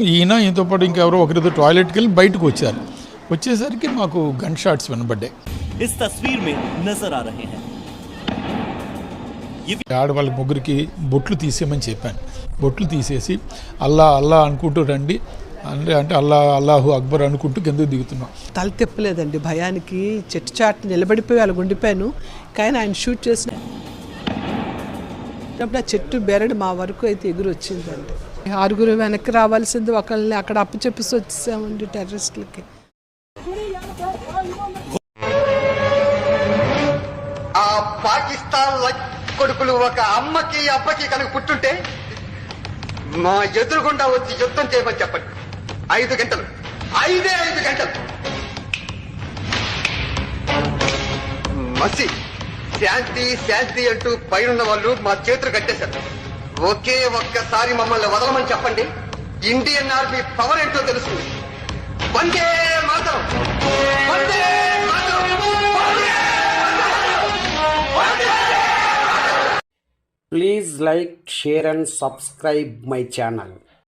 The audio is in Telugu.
ఈయనతో పాటు ఇంకెవరో ఒకరితో టాయిలెట్కి వెళ్ళి బయటకు వచ్చారు. వచ్చేసరికి మాకు గన్ షాట్స్ వినబడ్డాయి. ఆడవాళ్ళ ముగ్గురికి బొట్లు తీసేయమని చెప్పాను. బొట్లు తీసేసి అల్లా అల్లా అనుకుంటూ రండి అంటే అల్లాహు అక్బర్ అనుకుంటూ కిందకు దిగుతున్నాం. తల తిప్పలేదండి భయానికి. చెట్టు చాటు నిలబడిపోయి అలా ఉండిపోయాను. కానీ ఆయన షూట్ చేసిన ఆ చెట్టు బెరడు మా వరకు అయితే ఎగురు వచ్చిందండి. 6 వెనక్కి రావాల్సింది, ఒకళ్ళని అక్కడ అప్పు చెప్పేసి వచ్చేసామండి టెర్రరిస్టులకి. ఆ పాకిస్తాన్ కొడుకులు ఒక అమ్మకి అబ్బకి కనుక పుట్టుంటే మా ఎదురుగుండా వచ్చి యుద్ధం చేయమని చెప్పండి. 5 గంటలు, 5 గంటలు మసి శాంతి శాంతి అంటూ పైనున్న వాళ్ళు మా చేతులు కట్టేశారు. ఒకే ఒక్కసారి మమ్మల్ని వదలమని చెప్పండి. ఇండియన్ ఆర్మీ పవర్ ఏంటో తెలుస్తుంది. Vande Mataram, Vande Mataram, Vande Mataram. Please like, share and subscribe my channel.